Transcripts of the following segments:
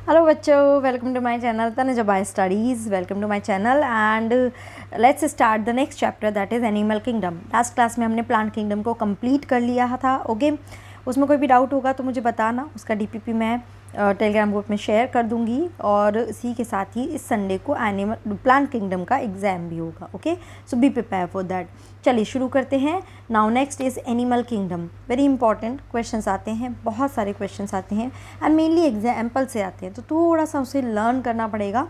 Hello बच्चों, welcome to my channel Tanuja Bai Studies. Welcome to my channel and let's start the next chapter, that is Animal Kingdom. Last class में हमने plant kingdom को complete कर लिया था. Okay, उसमें कोई भी डाउट होगा तो मुझे बताना. उसका डीपीपी मैं टेलीग्राम ग्रुप में शेयर कर दूंगी और इसी के साथ ही इस संडे को एनिमल प्लांट किंगडम का एग्ज़ाम भी होगा. Okay, so be prepare for that. चलिए शुरू करते हैं. Now next is animal kingdom. Very important questions आते हैं, बहुत सारे क्वेश्चंस आते हैं एंड मेनली एग्जाम्पल से आते हैं, तो थोड़ा सा उसे लर्न करना पड़ेगा.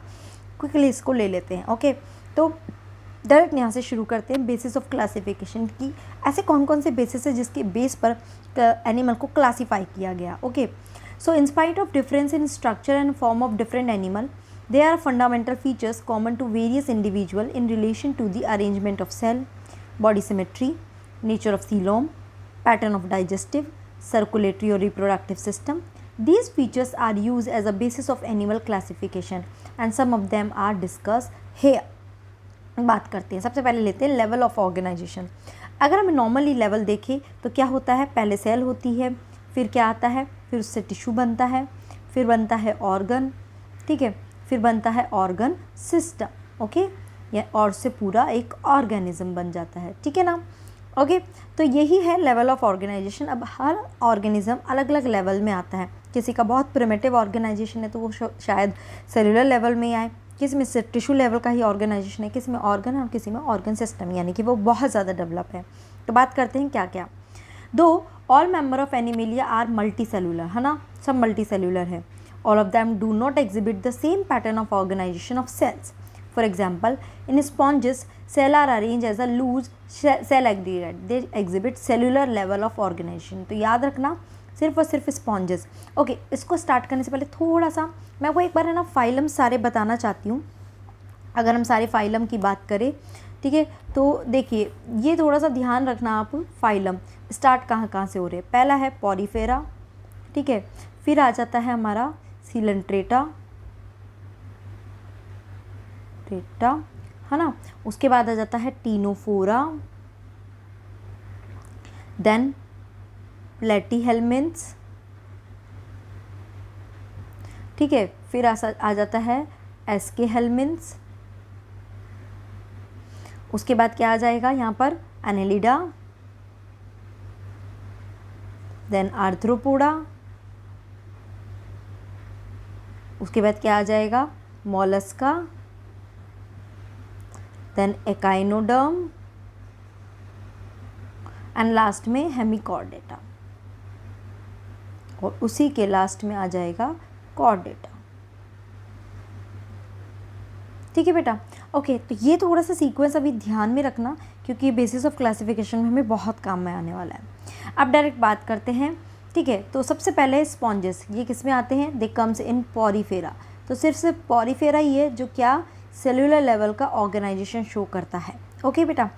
क्विकली इसको ले लेते हैं. ओके, तो डायरेक्ट यहाँ से शुरू करते हैं. बेसिस ऑफ क्लासिफिकेशन की, ऐसे कौन कौन से बेसिस है जिसके बेस पर एनिमल को क्लासीफाई किया गया. Okay, so in spite of difference in structure and form of different animal, there are fundamental features common to various individual in relation to the arrangement of cell, body symmetry, nature of coelom, pattern of digestive, circulatory or reproductive system. These features are used as a basis of animal classification and some of them are discussed here. बात करते हैं. सबसे पहले लेते हैं level of organisation. अगर हम normally level देखें तो क्या होता है, पहले सेल होती है, फिर क्या आता है, फिर उससे टिश्यू बनता है, फिर बनता है ऑर्गन, ठीक है, फिर बनता है ऑर्गन सिस्टम. ओके, या और से पूरा एक ऑर्गेनिज्म बन जाता है. ठीक है ना. ओके, तो यही है लेवल ऑफ ऑर्गेनाइजेशन. अब हर ऑर्गेनिज्म अलग अलग लेवल में आता है. किसी का बहुत प्रिमिटिव ऑर्गेनाइजेशन है तो वो शायद सेलुलर लेवल में आए, किसी में सिर्फ टिश्यू लेवल का ही ऑर्गेनाइजेशन है, किसी में ऑर्गन है और किसी में ऑर्गन सिस्टम, यानी कि वो बहुत ज़्यादा डेवलप है. तो बात करते हैं क्या क्या. Though all member of Animalia are multicellular, है ना, सब मल्टी सेलुलर है. All of them do not exhibit the same pattern of organization of cells. For example, in sponges cell are arrange as a loose cell aggregate, they exhibit cellular level of organization. तो याद रखना सिर्फ और सिर्फ sponges. Okay, इसको start करने से पहले थोड़ा सा मैं आपको एक बार है ना फाइलम सारे बताना चाहती हूँ. अगर हम सारे फाइलम की बात करें, ठीक है, तो देखिए ये थोड़ा सा ध्यान रखना आप. फाइलम स्टार्ट कहाँ कहाँ से हो रहे हैं. पहला है पॉरीफेरा, ठीक है, फिर आ जाता है हमारा सीलेंट्रेटा, है ना. उसके बाद आ जाता है टीनोफोरा, देन प्लेटीहेल्मिन्थ्स, ठीक है, फिर आ जाता है एस्केहेल्मिन्थ्स. उसके बाद क्या आ जाएगा यहाँ पर, एनेलिडा, देन आर्थ्रोपोडा. उसके बाद क्या आ जाएगा, Mollusca, then echinoderm and last में हेमिकॉर्डेटा, और उसी के लास्ट में आ जाएगा कॉर्डेटा. ठीक है बेटा. ओके, तो ये थोड़ा सा सीक्वेंस अभी ध्यान में रखना क्योंकि बेसिस ऑफ क्लासिफिकेशन में हमें बहुत काम में आने वाला है. अब डायरेक्ट बात करते हैं. ठीक है, तो सबसे पहले स्पॉन्जेस, ये किस में आते हैं, दे कम्स इन पॉरीफेरा. तो सिर्फ पॉरीफेरा ही है जो क्या सेलुलर लेवल का ऑर्गेनाइजेशन शो करता है. ओके बेटा.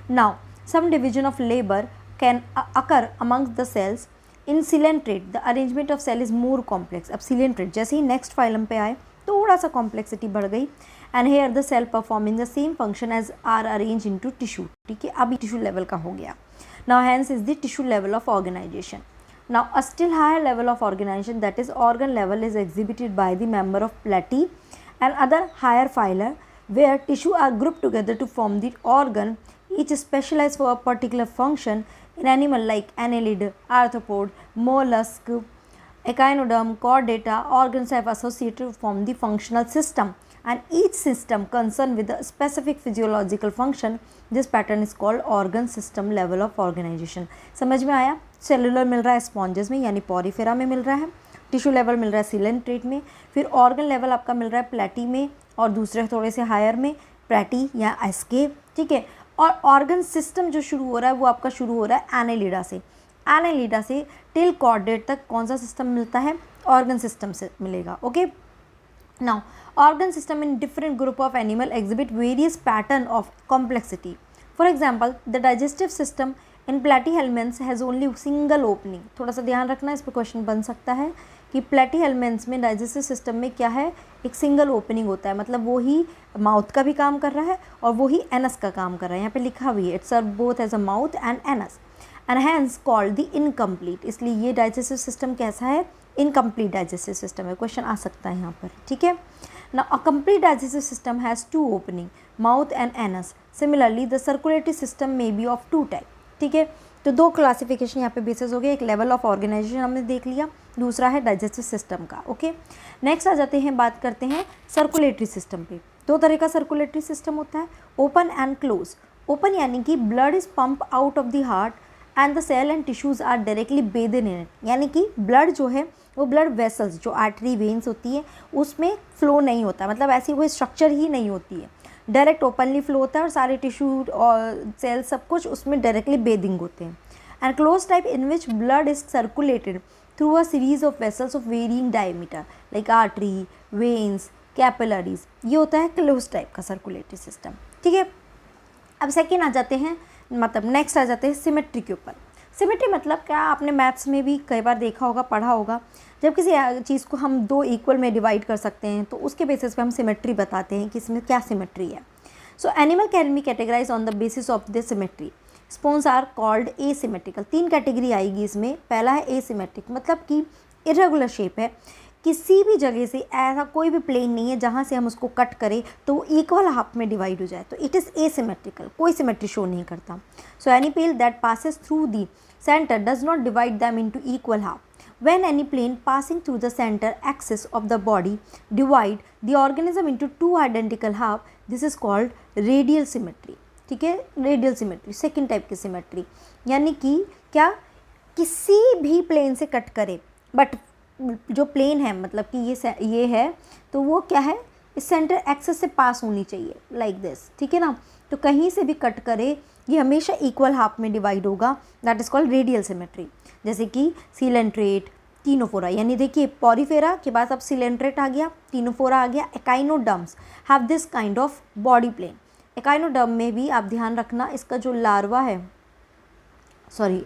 Now some division of labour can occur amongst the cells. In coelenterate the arrangement of cell is more complex. अब सिलेंट्रेट जैसे ही नेक्स्ट फाइलम पे आए थोड़ा सा कॉम्प्लेक्सिटी बढ़ गई. And here the cell performing the same function as are arrange into tissue. ठीक है, अभी टिश्यू लेवल का हो गया. Now hence is the tissue level of organization. Now a still higher level of organization, that is organ level, is exhibited by the member of platy and other higher phyla, where tissue are grouped together to form the organ, each specialized for a particular function. In animal like annelid, arthropod, mollusk, echinoderm, chordata, organs have associated to form the functional system, and each system concerned with a specific physiological function. This pattern is called organ system level of organization. समझ में आया. Cellular मिल रहा है sponges में यानी Porifera में मिल रहा है, टिश्यू लेवल मिल रहा है सिलेंट्रेट में, फिर ऑर्गन लेवल आपका मिल रहा है प्लेटी में और दूसरे थोड़े से हायर में प्लेटी या एस्के. ठीक है, और ऑर्गन सिस्टम जो शुरू हो रहा है वो आपका शुरू हो रहा है एनेलिडा से. एनेलिडा से टिल कॉर्डेट तक कौन सा सिस्टम मिलता है, ऑर्गन सिस्टम से मिलेगा. Okay. Now organ system in different group of animal exhibit various pattern of complexity. For example, the digestive system in platyhelminths has only single opening. थोड़ा सा ध्यान रखना, इस पर क्वेश्चन बन सकता है कि platyhelminths में डाइजेस्टिव सिस्टम में क्या है, एक सिंगल ओपनिंग होता है, मतलब वो ही माउथ का भी काम कर रहा है और वो ही एनस का काम कर रहा है. यहाँ पे लिखा हुआ है it serve both as a mouth and anus and hence called the incomplete. इसलिए ये डाइजेस्टिव सिस्टम कैसा है, इनकम्प्लीट डाइजेस्टिव सिस्टम है, क्वेश्चन आ सकता है यहाँ पर, ठीक है ना। A complete digestive system has 2 opening, mouth and anus. Similarly the circulatory system may be of 2 type, ठीक है। तो 2 क्लासिफिकेशन यहाँ पे बेसिस हो गए, एक लेवल ऑफ ऑर्गेनाइजेशन हमने देख लिया, दूसरा है डाइजेस्टिव सिस्टम का, ओके। नेक्स्ट आ जाते हैं, बात करते हैं सर्कुलेटरी सिस्टम पे। 2 तरह का सर्कुलेटरी सिस्टम होता है, ओपन एंड क्लोज। ओपन यानी कि blood is pump out of the heart and the cell and tissues are directly bathed in it, यानी कि ब्लड जो है वो ब्लड वेसल्स जो आर्टरी वेन्स होती है उसमें फ्लो नहीं होता, मतलब ऐसी कोई स्ट्रक्चर ही नहीं होती है, डायरेक्ट ओपनली फ्लो होता है और सारे टिश्यू और सेल सब कुछ उसमें डायरेक्टली बेदिंग होते हैं। And close type in which blood is circulated through a series of vessels of varying diameter like artery, veins, capillaries, ये होता है क्लोज टाइप का सर्कुलेटरी सिस्टम, ठीक है। अब सेकेंड आ जाते हैं, मतलब नेक्स्ट आ जाते हैं सिमेट्री के ऊपर। सिमेट्री मतलब क्या, आपने मैथ्स में भी कई बार देखा होगा, पढ़ा होगा, जब किसी चीज़ को हम 2 इक्वल में डिवाइड कर सकते हैं तो उसके बेसिस पे हम सिमेट्री बताते हैं कि इसमें क्या सिमेट्री है। So animal can be categorise on the basis of the symmetry. Sponges are called asymmetrical. 3 category आएगी इसमें। पहला है एसिमेट्रिक, मतलब कि इरेगुलर शेप है, किसी भी जगह से ऐसा कोई भी प्लेन नहीं है जहाँ से हम उसको कट करें तो वो इक्वल हाफ में डिवाइड हो जाए, तो इट इज़ एसिमेट्रिकल, कोई सिमेट्री शो नहीं करता। So any plane that passes through the center does not divide them into equal half. When any plane passing through the center axis of the body divide the organism into 2 identical half, this is called radial symmetry, ठीक है। Radial symmetry second type की symmetry, यानी कि क्या, किसी भी plane से cut करे बट जो प्लेन है मतलब कि ये है तो वो क्या है, इस सेंटर एक्सिस से पास होनी चाहिए, लाइक दिस, ठीक है ना। तो कहीं से भी कट करे ये हमेशा इक्वल हाफ में डिवाइड होगा, that is called radial symmetry. जैसे कि सीलेंट्रेट, टीनोफोरा, यानी देखिए पॉरीफेरा के बाद अब सीलेंट्रेट आ गया, टीनोफोरा आ गया। Echinoderms have this kind of body plan. Echinoderm में भी आप ध्यान रखना, इसका जो लार्वा है, सॉरी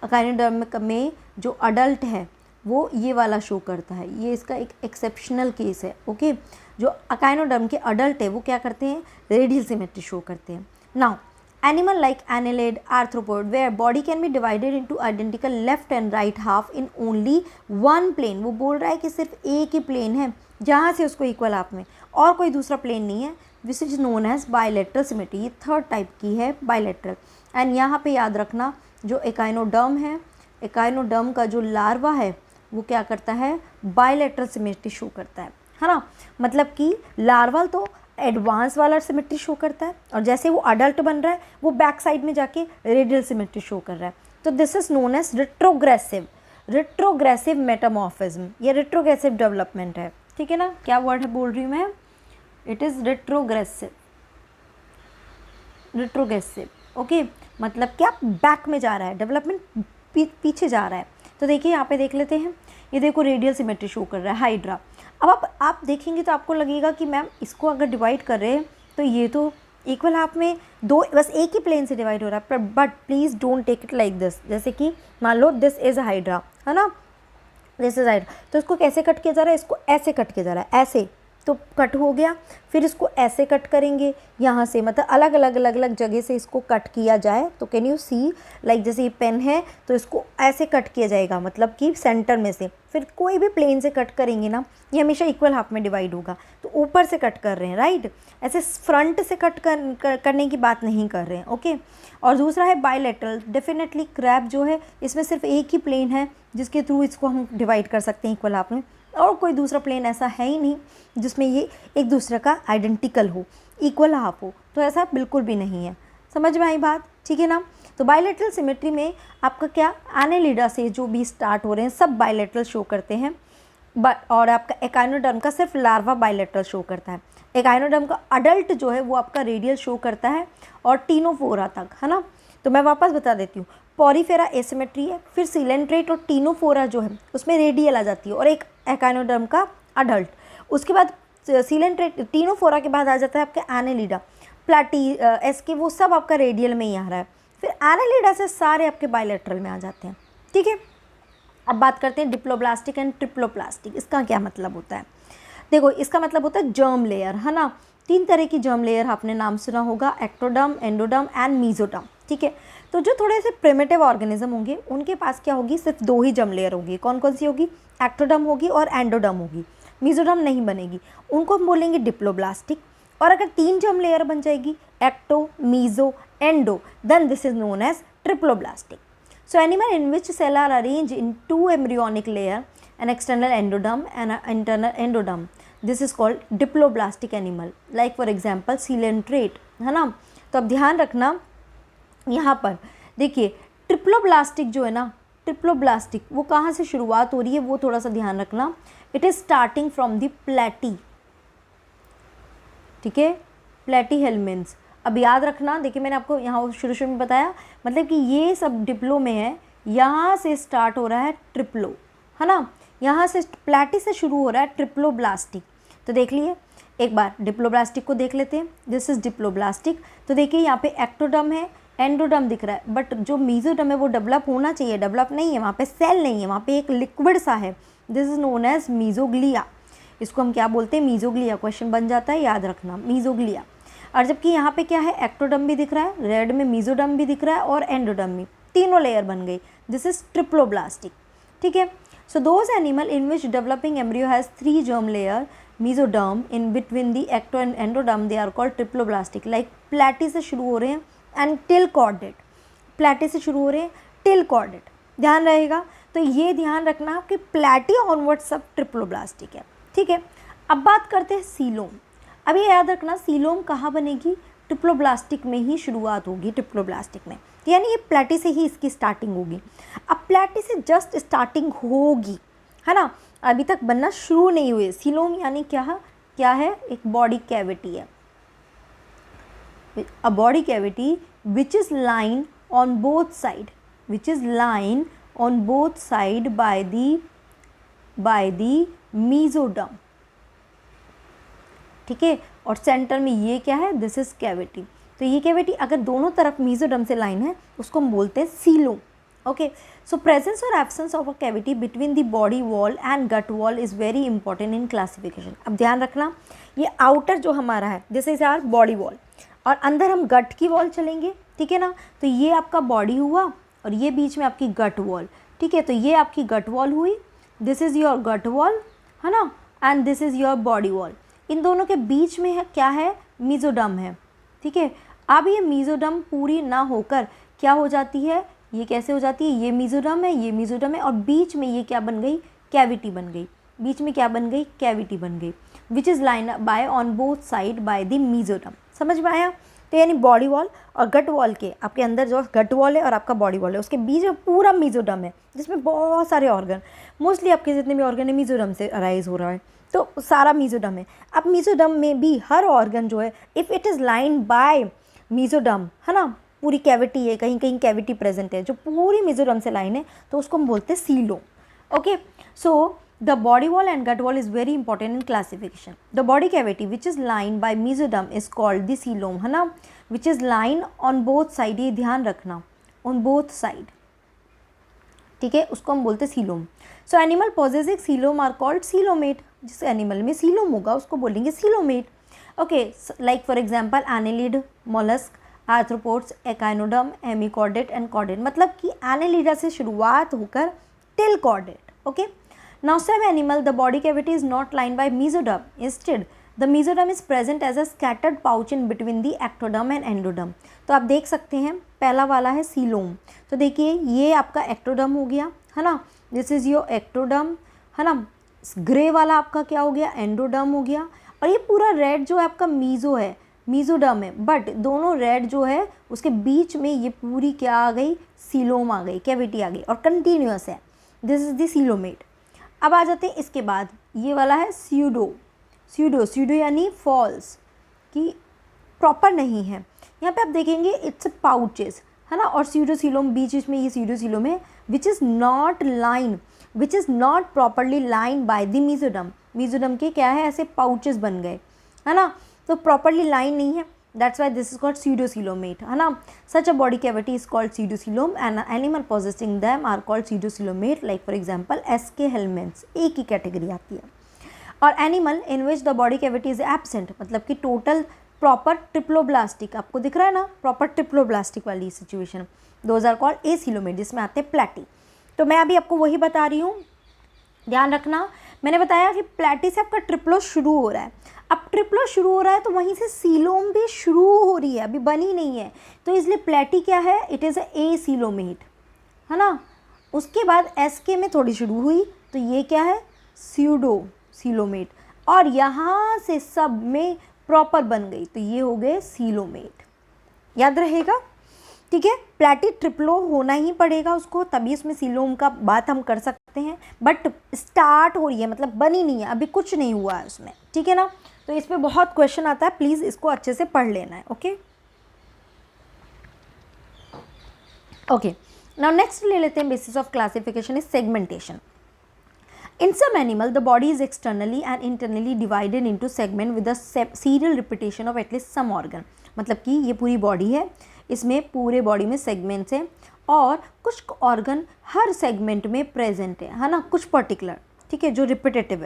एकाइनोडर्म में जो अडल्ट है वो ये वाला शो करता है, ये इसका एक एक्सेप्शनल केस है, ओके। जो अकाइनोडर्म के अडल्ट है वो क्या करते हैं, रेडियल सिमेट्री शो करते हैं। Now animal like annelid, arthropod, where body can be divided into identical left and right half in only 1 plane. वो बोल रहा है कि सिर्फ एक ही प्लेन है जहाँ से उसको इक्वल हाफ में, और कोई दूसरा प्लेन नहीं है, which is known as bilateral symmetry. ये 3rd टाइप की है, बायलैटरल। एंड यहाँ पे याद रखना, जो एकाइनोडर्म है, एकाइनोडर्म का जो लार्वा है वो क्या करता है, बायलैटरल सिमेट्री शो करता है ना। मतलब कि लार्वल तो एडवांस वाला सिमेट्री शो करता है और जैसे वो अडल्ट बन रहा है वो बैक साइड में जाके रेडियल सिमेट्री शो कर रहा है। तो this is known as retrogressive metamorphism, ये रिट्रोग्रेसिव डेवलपमेंट है, ठीक है ना। क्या वर्ड है बोल रही हूँ मैं, इट इज़ रिट्रोग्रेसिव, ओके। मतलब क्या, बैक में जा रहा है, डेवलपमेंट पीछे जा रहा है। तो देखिए यहाँ पे देख लेते हैं, ये देखो रेडियल सिमेट्री शो कर रहा है हाइड्रा। अब आप देखेंगे तो आपको लगेगा कि मैम इसको अगर डिवाइड कर रहे हैं तो ये तो इक्वल हाफ में बस एक ही प्लेन से डिवाइड हो रहा है, but please don't take it like this. जैसे कि मान लो दिस इज़ हाइड्रा, है ना, दिस इज हाइड्रा, तो इसको कैसे कट किया जा रहा है, इसको ऐसे कट किया जा रहा है, ऐसे तो कट हो गया। फिर इसको ऐसे कट करेंगे यहाँ से, मतलब अलग अलग जगह से इसको कट किया जाए तो कैन यू सी, लाइक जैसे ये पेन है तो इसको ऐसे कट किया जाएगा, मतलब कि सेंटर में से। फिर कोई भी प्लेन से कट करेंगे ना, ये हमेशा इक्वल हाफ में डिवाइड होगा। तो ऊपर से कट कर रहे हैं, राइट, ऐसे फ्रंट से कट करने की बात नहीं कर रहे हैं, ओके। और दूसरा है बायलैटरल। डेफिनेटली क्रैब जो है इसमें सिर्फ एक ही प्लेन है जिसके थ्रू इसको हम डिवाइड कर सकते हैं इक्वल हाफ में, और कोई दूसरा प्लेन ऐसा है ही नहीं जिसमें ये एक दूसरे का आइडेंटिकल हो, इक्वल हाफ हो, तो ऐसा बिल्कुल भी नहीं है। समझ में आई बात, ठीक है ना। तो बायलैटरल सिमेट्री में आपका क्या, एनेलिडा से जो भी स्टार्ट हो रहे हैं सब बायलैटरल शो करते हैं, और आपका एकाइनोडर्म का सिर्फ लार्वा बायलैटरल शो करता है। एकाइनोडर्म का अडल्ट जो है वो आपका रेडियल शो करता है और टीनोफोरा तक, है ना। तो मैं वापस बता देती हूँ, पॉरीफेरा एसिमेट्री है, फिर सीलेंट्रेट और टीनोफोरा जो है उसमें रेडियल आ जाती है, और एक एकाइनोडर्म का अडल्ट। उसके बाद सीलेंट्रेट, टीनोफोरा के बाद आ जाता है आपका एनेलिडा, प्लाटी, एसके, वो सब आपका रेडियल में ही आ रहा है। फिर एनेलिडा से सारे आपके बायलैटरल में आ जाते हैं, ठीक है। अब बात करते हैं डिप्लोब्लास्टिक एंड ट्रिप्लोप्लास्टिक। इसका क्या मतलब होता है, देखो इसका मतलब होता है जर्म लेयर, है ना। 3 तरह की जर्म लेयर आपने नाम सुना होगा, एक्टोडर्म, एंडोडर्म एंड मीजोडर्म, ठीक है। तो जो थोड़े से प्रिमिटिव ऑर्गेनिज्म होंगे उनके पास क्या होगी, सिर्फ 2 ही जर्म लेयर होगी। कौन कौन सी होगी, एक्टोडर्म होगी और एंडोडर्म होगी, मेसोडर्म नहीं बनेगी, उनको हम बोलेंगे डिप्लोब्लास्टिक। और अगर 3 जर्म लेयर बन जाएगी, ecto, meso, endo, then this is known as triploblastic. So animal in which cell are arrange in 2 embryonic layer, an external endoderm and internal endoderm, this is called diploblastic animal. Like for example coelenterate, है ना। तो अब ध्यान रखना यहाँ पर देखिए, triploblastic जो है ना, ट्रिप्लोब्लास्टिक वो कहाँ से शुरुआत हो रही है वो थोड़ा सा ध्यान रखना। It is starting from the प्लेटी, ठीक है, प्लेटी हेलमिन्स। अब याद रखना, देखिए मैंने आपको यहाँ शुरू में बताया, मतलब कि ये सब डिप्लो में है, यहाँ से स्टार्ट हो रहा है ट्रिप्लो, है ना, यहाँ से प्लेटी से शुरू हो रहा है ट्रिप्लोब्लास्टिक। तो देख लिए एक बार डिप्लोब्लास्टिक को देख लेते हैं। This is diploblastic. तो देखिए यहाँ पे एक्टोडर्म है, एंडोडर्म दिख रहा है, बट जो मेसोडर्म है वो डेवलप होना चाहिए, डेवलप नहीं है, वहाँ पे सेल नहीं है, वहाँ पे एक लिक्विड सा है। This is known as mesoglea. इसको हम क्या बोलते हैं, मीजोग्लिया। क्वेश्चन बन जाता है, याद रखना, मीजोग्लिया। और जबकि यहाँ पे क्या है, एक्टोडर्म भी दिख रहा है, रेड में मेसोडर्म भी दिख रहा है और एंडोडर्म भी, तीनों लेयर बन गई। दिस इज ट्रिप्लोब्लास्टिक, ठीक है। So those animal in which developing embryo has 3 germ layer, mesoderm in between the ecto and endoderm, they are called triploblastic. like प्लेटी से शुरू हो रहे हैं एंड टिल कॉर्डेट, प्लेटी से शुरू हो रहे हैं टिल कॉर्डेट, ध्यान रहेगा। तो ये ध्यान रखना कि प्लेटी ऑनवर्ड सब ट्रिप्लोब्लास्टिक है, ठीक है। अब बात करते हैं सीलोम। अब ये याद रखना, सीलोम कहाँ बनेगी, ट्रिप्लोब्लास्टिक में ही शुरुआत होगी, ट्रिप्लोब्लास्टिक में, यानी ये प्लेटी से ही इसकी स्टार्टिंग होगी। अब प्लेटी से जस्ट स्टार्टिंग होगी, है ना, अभी तक बनना शुरू नहीं हुए। सीलोम यानी क्या है, एक बॉडी कैविटी है, अ body cavity which is line on both side, which is line on both side by the mesoderm, ठीक है। और सेंटर में ये क्या है, दिस इज कैविटी। तो ये कैविटी अगर दोनों तरफ मेसोडर्म से लाइन है उसको हम बोलते हैं coelom. Okay, so presence or absence of a cavity between the body wall and gut wall is very important in classification. अब ध्यान रखना, ये आउटर जो हमारा है, this is our body wall, और अंदर हम गट की वॉल चलेंगे, ठीक है ना। तो ये आपका बॉडी हुआ और ये बीच में आपकी गट वॉल, ठीक है। तो ये आपकी गट वॉल हुई, this is your gut wall, है ना, and this is your body wall. इन दोनों के बीच में है क्या है, मेसोडर्म है, ठीक है। अब ये मेसोडर्म पूरी ना होकर क्या हो जाती है, ये कैसे हो जाती है, ये मेसोडर्म है, ये मेसोडर्म है, और बीच में ये क्या बन गई, कैविटी बन गई, बीच में क्या बन गई, कैविटी बन गई, which is line by on both side by the mesoderm. समझ में आया। तो यानी बॉडी वॉल और गट वॉल के आपके अंदर जो गट वॉल है और आपका बॉडी वॉल है, उसके बीच में पूरा मेसोडर्म है, जिसमें बहुत सारे ऑर्गन, मोस्टली आपके जितने भी ऑर्गन है मेसोडर्म से अराइज हो रहा है, तो सारा मेसोडर्म है। अब मेसोडर्म में भी हर ऑर्गन जो है, if it is line by mesoderm, है ना, पूरी कैविटी है, कहीं कहीं कैविटी प्रेजेंट है जो पूरी मेसोडर्म से लाइन है, तो उसको हम बोलते हैं coelom. Okay, so the body wall and gut wall is very important in classification. The body cavity which is line by mesoderm is called the coelom, है ना, which is line on both side, ये ध्यान रखना, on both side, ठीक है, उसको हम बोलते हैं coelom. So animal possessing coelom are called coelomate, जिस एनिमल में सीलोम होगा उसको बोलेंगे coelomate. Okay, like for example annelid, mollusc, arthropods, echinoderm, hemichordate and chordate, मतलब कि एनेलिडा से शुरुआत होकर टिल कॉर्डेट। ओके, नाउ सब animal the body cavity is not line by mesoderm, instead the mesoderm is present as a scattered pouch in between the ectoderm and endoderm. तो आप देख सकते हैं पहला वाला है सीलोम, तो देखिए ये आपका एक्टोडर्म हो गया, है ना, दिस इज योर एक्टोडर्म, है ना, ग्रे वाला आपका क्या हो गया, एंडोडर्म हो गया, और ये पूरा रेड जो है आपका मीजो है, मेसोडर्म है, बट दोनों रेड जो है उसके बीच में ये पूरी क्या आ गई, सीलोम आ गई, कैविटी आ गई और कंटिन्यूअस है, दिस इज द सीलोमेट। अब आ जाते हैं इसके बाद, ये वाला है स्यूडो, स्यूडो, स्यूडो यानी फॉल्स, कि प्रॉपर नहीं है। यहाँ पे आप देखेंगे इट्स पाउचेस, है ना, और स्यूडोसीलोम बीच में ये स्यूडोसीलोम है, which is not line, which is not properly line by the mesoderm, mesoderm के क्या है ऐसे पाउचेस बन गए, है ना, तो प्रॉपरली लाइन नहीं है, that's why this is called pseudocoelomate, है ना। Such a body cavity is called pseudocoelom and animal possessing them are called pseudocoelomate, like for example aschelminthes, एक ही कैटेगरी आती है। और animal in which the body cavity is absent, मतलब कि total proper triploblastic, आपको दिख रहा है ना प्रॉपर ट्रिप्लोब्लास्टिक वाली सिचुएशन, दोज आर कॉल्ड एसीलोमेट, जिसमें आते हैं प्लेटी। तो मैं अभी आपको वही बता रही हूँ, ध्यान रखना। मैंने बताया कि प्लेटी से आपका ट्रिप्लो शुरू हो रहा है, अब ट्रिप्लो शुरू हो रहा है तो वहीं से सीलोम भी शुरू हो रही है, अभी बनी नहीं है, तो इसलिए प्लेटी क्या है, इट इज़ ए सीलोमेट, है ना। उसके बाद एसके में थोड़ी शुरू हुई तो ये क्या है, स्यूडो सीलोमेट, और यहाँ से सब में प्रॉपर बन गई तो ये हो गए सीलोमेट, याद रहेगा, ठीक है। प्लेटी ट्रिप्लो होना ही पड़ेगा उसको, तभी उसमें सीलोम का बात हम कर सकते हैं, बट स्टार्ट हो रही है, मतलब बनी नहीं है, अभी कुछ नहीं हुआ है उसमें, ठीक है ना। तो इस पर बहुत क्वेश्चन आता है, प्लीज़ इसको अच्छे से पढ़ लेना है, ओके ओके। नाउ नेक्स्ट ले लेते हैं, basis of classification is segmentation. In some animal, the body is externally and internally divided into segment with a serial repetition of at least some organ. मतलब कि ये पूरी बॉडी है, इसमें पूरे बॉडी में सेगमेंट्स हैं और कुछ ऑर्गन हर सेगमेंट में प्रेजेंट है ना, कुछ पर्टिकुलर, ठीक है, जो रिपीटेटिव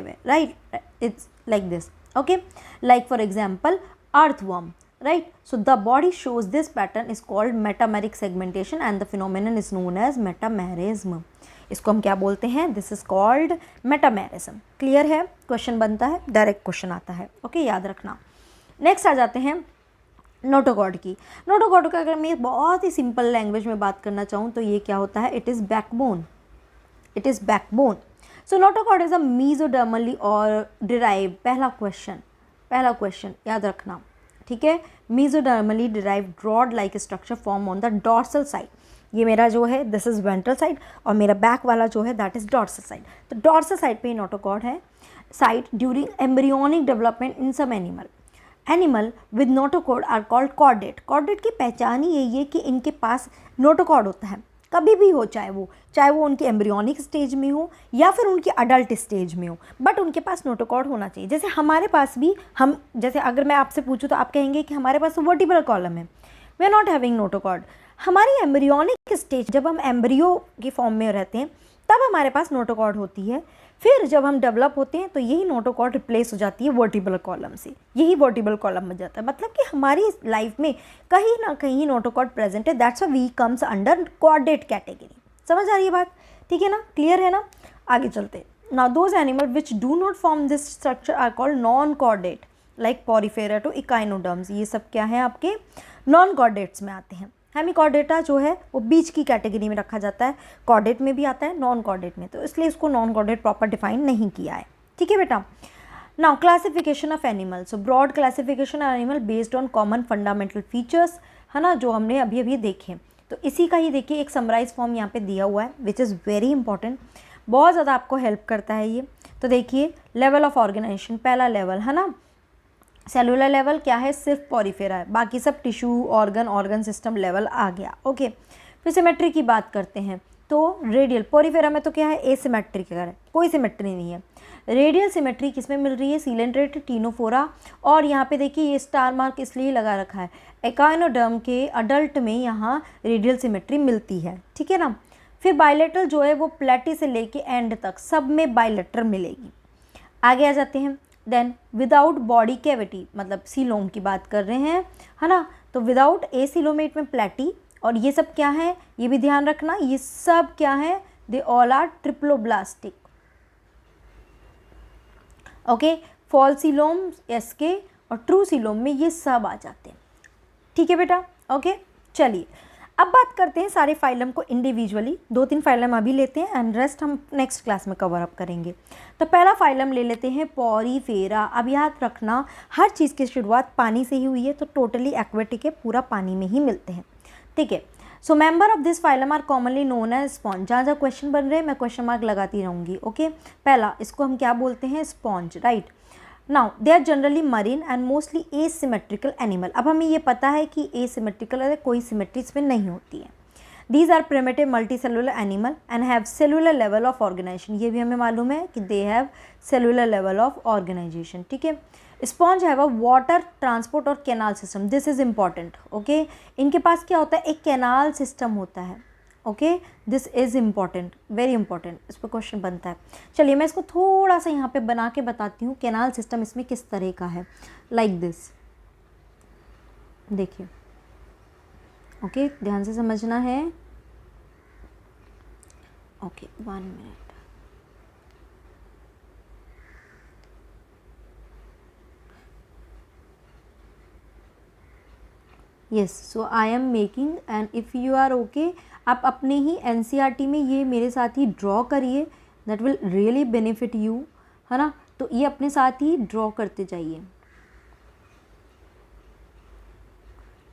है, right, it's like this, okay, like for example earthworm, right? So the body shows this pattern is called metameric segmentation and the phenomenon is known as metamerism. इसको हम क्या बोलते हैं, this is called metamerism. Clear है, question बनता है, direct question आता है, ओके, याद रखना। नेक्स्ट आ जाते हैं नोटोकॉर्ड की। नोटोकॉर्ड का अगर मैं बहुत ही सिंपल लैंग्वेज में बात करना चाहूँ तो ये क्या होता है, it is backbone. So notochord is a mesodermally और डिराइव, पहला क्वेश्चन याद रखना, ठीक है। Mesodermally derive rod like structure form on the dorsal side, ये मेरा जो है दिस इज वेंट्रल साइड और मेरा बैक वाला जो है दैट इज डॉर्सल साइड। तो डॉर्सल साइड पे नोटोकॉर्ड है side during embryonic development in some animal with notochord are called chordate. Chordate की पहचान ही यही है कि इनके पास नोटोकॉर्ड होता है, कभी भी हो, चाहे वो उनकी एम्ब्रियोनिक स्टेज में हो या फिर उनकी अडल्ट स्टेज में हो, बट उनके पास नोटोकॉर्ड होना चाहिए। जैसे हमारे पास भी, हम जैसे अगर मैं आपसे पूछूँ तो आप कहेंगे कि हमारे पास वर्टिब्रल कॉलम है, we are not having notochord. हमारी एम्ब्रियोनिक स्टेज, जब हम एम्ब्रियो के फॉर्म में रहते हैं तब हमारे पास नोटोकॉर्ड होती है, फिर जब हम डेवलप होते हैं तो यही नोटोकॉर्ड रिप्लेस हो जाती है वर्टिब्रल कॉलम से, यही वर्टिब्रल कॉलम बन जाता है। मतलब कि हमारी लाइफ में कहीं ना कहीं नोटोकॉर्ड प्रेजेंट है, that's why we comes under chordate category. समझ आ रही है बात, ठीक है ना, क्लियर है ना। आगे चलते, now those animal which do not form this structure are called non chordate, like porifera to echinoderms, ये सब क्या है, आपके नॉन कॉर्डेट्स में आते हैं। हेमिकॉर्डेटा जो है वो बीच की कैटेगरी में रखा जाता है, कॉर्डेट में भी आता है, नॉन कॉर्डेट में, तो इसलिए इसको नॉन कॉर्डेट प्रॉपर डिफाइन नहीं किया है, ठीक है बेटा। Now classification of animal, so broad classification of animal based on common fundamental features, है ना, जो हमने अभी अभी देखे। तो इसी का ही देखिए एक समराइज फॉर्म यहाँ पे दिया हुआ है विच इज़ वेरी इंपॉर्टेंट, बहुत ज़्यादा आपको हेल्प करता है ये। तो देखिए लेवल ऑफ ऑर्गेनाइजेशन, पहला लेवल है ना सेलुलर लेवल क्या है, सिर्फ पॉरीफेरा है, बाकी सब टिश्यू ऑर्गन सिस्टम लेवल आ गया, ओके। फिर सिमेट्री की बात करते हैं तो रेडियल, पॉरीफेरा में तो क्या है, एसिमेट्रिक है, कोई सिमेट्री नहीं है। रेडियल सिमेट्री किस में मिल रही है, सीलेंट्रेट, टीनोफोरा, और यहाँ पे देखिए ये स्टार मार्क इसलिए लगा रखा है, एकाइनोडर्म के अडल्ट में यहाँ रेडियल सिमेट्री मिलती है, ठीक है ना। फिर बायलेटरल जो है वो प्लेटी से लेके एंड तक सब में बायलेटरल मिलेगी। आगे आ जाते हैं, देन विदाउट बॉडी कैविटी, मतलब सीलोम की बात कर रहे हैं, है ना, तो विदाउट ए सीलोमेट में प्लेटी, और ये सब क्या है, ये भी ध्यान रखना, ये सब क्या है, they all are triploblastic, okay. False coelom एसके और ट्रू सीलोम में ये सब आ जाते हैं, ठीक है बेटा, ओके। चलिए अब बात करते हैं सारे फाइलम को इंडिविजुअली, 2-3 फाइलम अभी लेते हैं एंड रेस्ट हम नेक्स्ट क्लास में कवर अप करेंगे। तो पहला फाइलम ले लेते हैं पॉरीफेरा। अब याद रखना हर चीज़ की शुरुआत पानी से ही हुई है, तो टोटली एक्वेटिक है, पूरा पानी में ही मिलते हैं, ठीक है। So member of this phylum are commonly known as sponge. जहाँ जहाँ क्वेश्चन बन रहे हैं मैं क्वेश्चन मार्क लगाती रहूँगी, ओके। पहला इसको हम क्या बोलते हैं, sponge, right. Now they are generally marine and mostly asymmetrical animal. अब हमें ये पता है कि एसिमेट्रिकल है, कोई सिमेट्री इसमें नहीं होती है। These are primitive multicellular animal and have cellular level of organisation, ये भी हमें मालूम है कि they have cellular level of organisation, ठीक है। Sponge have a water transport और canal system, this is important, okay. इनके पास क्या होता है, एक कैनाल सिस्टम होता है, okay, this is important, very important, इस पर क्वेश्चन बनता है। चलिए मैं इसको थोड़ा सा यहाँ पे बना के बताती हूँ कैनाल सिस्टम इसमें किस तरह का है, लाइक दिस। देखिए, ओके, ध्यान से समझना है। Okay, 1 minute. Yes, so I am making, and if you are okay, आप अपने ही एनसीईआरटी में ये मेरे साथ ही ड्रॉ करिए, that will really benefit you, है ना। तो ये अपने साथ ही ड्रॉ करते जाइए,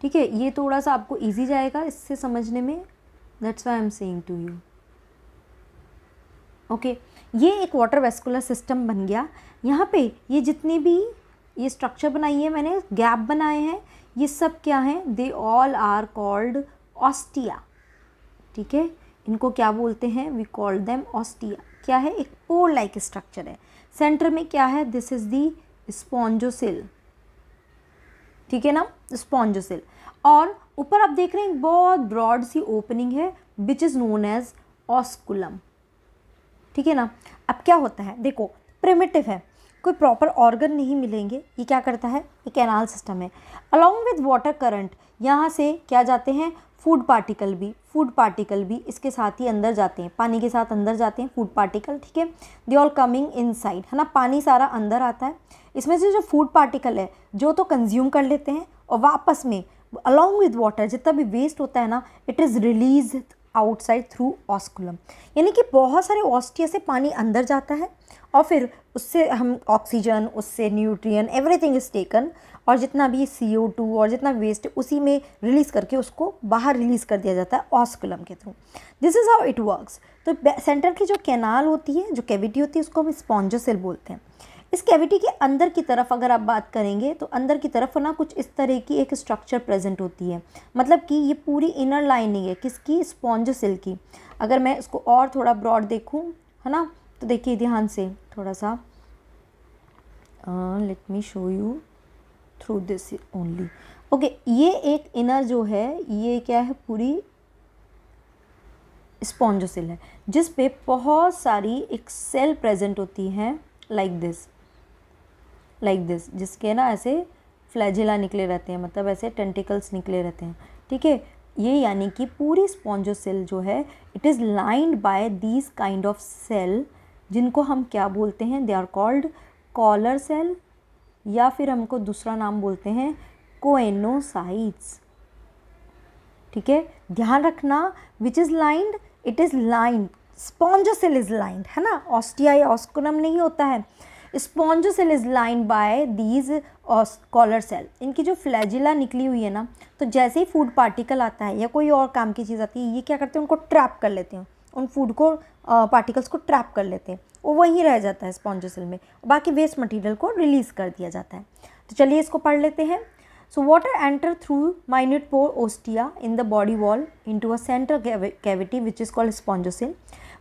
ठीक है। ये थोड़ा सा आपको इजी जाएगा इससे समझने में, that's why I am saying to you. Okay, ये एक वाटर वेस्कुलर सिस्टम बन गया। यहाँ पे ये जितने भी ये स्ट्रक्चर बनाई है मैंने, गैप बनाए हैं, ये सब क्या हैं, they all are called ostia, ठीक है। इनको क्या बोलते हैं, वी कॉल देम ऑस्टिया। क्या है, एक पोर लाइक स्ट्रक्चर है। सेंटर में क्या है, दिस इज दी स्पॉन्जोसिल, ठीक है ना, स्पॉन्जोसिल। और ऊपर आप देख रहे हैं बहुत ब्रॉड सी ओपनिंग है which is known as osculum, ठीक है ना। अब क्या होता है, देखो प्रिमिटिव है, कोई प्रॉपर ऑर्गन नहीं मिलेंगे, ये क्या करता है, ये कैनाल सिस्टम है। अलॉन्ग विद वाटर करंट यहाँ से क्या जाते हैं, फूड पार्टिकल भी इसके साथ ही अंदर जाते हैं, पानी के साथ अंदर जाते हैं फूड पार्टिकल, ठीक है। दे ऑल कमिंग इनसाइड, है ना, पानी सारा अंदर आता है। इसमें से जो फूड पार्टिकल है जो तो कंज्यूम कर लेते हैं और वापस में अलॉन्ग विद वाटर जितना भी वेस्ट होता है ना, it is release outside through osculum. यानी कि बहुत सारे ऑस्टिया से पानी अंदर जाता है और फिर उससे हम ऑक्सीजन, उससे न्यूट्रिएंट, एवरीथिंग इज टेकन, और जितना भी CO2 और जितना वेस्ट है उसी में रिलीज़ करके उसको बाहर रिलीज़ कर दिया जाता है ऑस्कुलम के through. This is how it works. तो सेंटर की जो कैनाल होती है, जो कैविटी होती है, उसको हम स्पॉन्जोसेल बोलते हैं। इस कैविटी के अंदर की तरफ अगर आप बात करेंगे तो अंदर की तरफ ना कुछ इस तरह की एक स्ट्रक्चर प्रेजेंट होती है, मतलब कि ये पूरी इनर लाइनिंग है किसकी, स्पॉन्जोसेल की। अगर मैं इसको और थोड़ा ब्रॉड देखूं, है ना, तो देखिए ध्यान से थोड़ा सा, let me show you through this only. Okay, ये एक इनर जो है ये क्या है, पूरी स्पॉन्जोसेल है जिस पे बहुत सारी एक सेल प्रेजेंट होती हैं, लाइक दिस, जिसके ना ऐसे फ्लैजिला निकले रहते हैं, मतलब ऐसे टेंटिकल्स निकले रहते हैं, ठीक है। ये यानी कि पूरी स्पॉन्जोसेल जो है it is lined by these kind of cell, जिनको हम क्या बोलते हैं, they are called collar cell, या फिर हमको दूसरा नाम बोलते हैं कोएनोसाइट्स, ठीक है। ध्यान रखना, which is lined, it is lined, spongocoel is lined, है ना, ऑस्टिया या ऑस्कुलम नहीं होता है। Spongocoel is lined by these collar cell. इनकी जो फ्लैजिला निकली हुई है ना, तो जैसे ही फूड पार्टिकल आता है या कोई और काम की चीज़ आती है, ये क्या करते हैं, उनको ट्रैप कर लेते हैं, उन फूड को पार्टिकल्स को ट्रैप कर लेते हैं, वो वहीं रह जाता है स्पॉन्जोसेल में, बाकी वेस्ट मटेरियल को रिलीज़ कर दिया जाता है। तो चलिए इसको पढ़ लेते हैं। So water enter through minute pore ostia in the body wall into a central cavity which is called spongocele,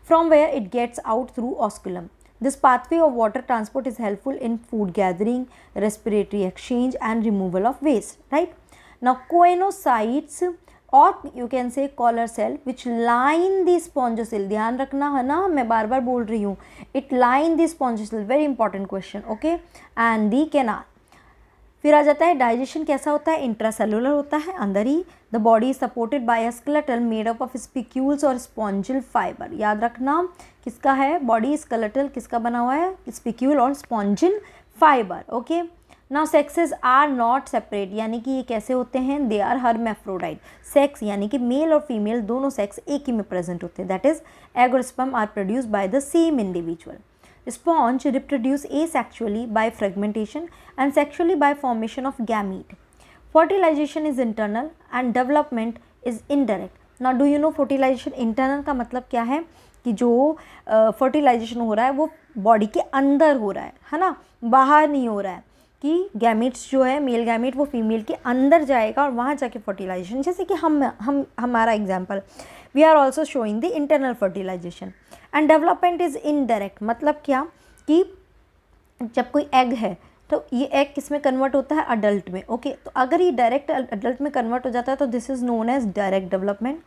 from where it gets out through osculum. This pathway of water transport is helpful in food gathering, respiratory exchange and removal of waste, right? Now coenocytes or you can say collar cell which line the spongocele, ध्यान रखना है ना, मैं बार बार बोल रही हूँ, it line the spongocele, very important question, okay, and the canal. फिर आ जाता है डाइजेशन कैसा होता है, इंट्रासेलुलर होता है, अंदर ही। The body is supported by a skeletal made up of spicules और स्पॉन्जिल फाइबर। याद रखना किसका है, बॉडी स्केलेटल किसका बना हुआ है, स्पिक्यूल और spongin fibre, okay. Now sexes are not separate, यानी कि ये कैसे होते हैं, दे आर हर्मेफ्रोडाइट। सेक्स यानी कि मेल और फीमेल दोनों सेक्स एक ही में प्रेजेंट होते हैं, दैट इज एग और sperm are produced by the same individual. Sponge reproduce asexually by fragmentation and sexually by formation of gamete. Fertilization is internal and development is indirect. Now do you know fertilization internal का मतलब क्या है, कि जो fertilization हो रहा है वो बॉडी के अंदर हो रहा है ना, बाहर नहीं हो रहा है, कि गैमेट्स जो है मेल गैमेट वो फीमेल के अंदर जाएगा और वहाँ जाके फर्टिलाइजेशन, जैसे कि हमारा example, we are also showing the internal fertilisation. And development is indirect, मतलब क्या, कि जब कोई एग है तो ये एग किस में कन्वर्ट होता है, अडल्ट में, ओके। तो अगर ये डायरेक्ट अडल्ट में कन्वर्ट हो जाता है तो this is known as direct development.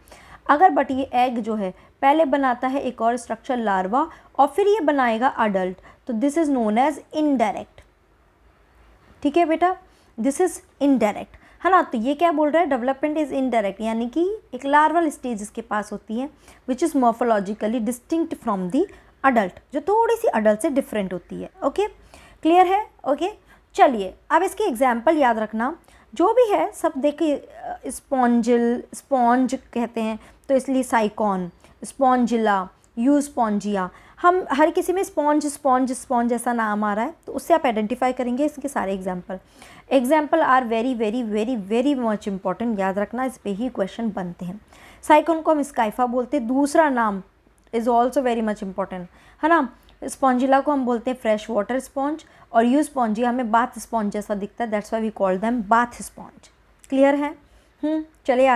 अगर बट ये एग जो है पहले बनाता है एक और स्ट्रक्चर लार्वा और फिर ये बनाएगा अडल्ट, तो this is known as indirect. ठीक है बेटा, दिस इज़ इनडायरेक्ट, है ना। तो ये क्या बोल रहा है, डेवलपमेंट इज़ इनडायरेक्ट, यानी कि एक लार्वल स्टेज इसके पास होती है which is morphologically distinct from the adult, जो थोड़ी सी अडल्ट से डिफरेंट होती है। ओके, क्लियर है। ओके, चलिए अब इसके एग्जाम्पल याद रखना। जो भी है सब देखिए, स्पॉन्जिल, स्पॉन्ज कहते हैं तो इसलिए साइकॉन, स्पॉन्जिला, यूस्पॉन्जिया, हम हर किसी में स्पॉन्ज स्पॉन्ज स्पॉन्ज ऐसा नाम आ रहा है, तो उससे आप आइडेंटिफाई करेंगे इसके सारे example are very very very very much important, याद रखना, इस पे ही क्वेश्चन बनते हैं। साइकॉन को हम स्काइफा बोलते हैं, दूसरा नाम is also very much important, है ना। स्पॉन्जिला को हम बोलते हैं फ्रेश वाटर स्पॉन्ज, और यूस्पॉन्जिया हमें बाथ स्पॉन्ज जैसा दिखता है, that's why we call them bath sponge. Clear है। चलिए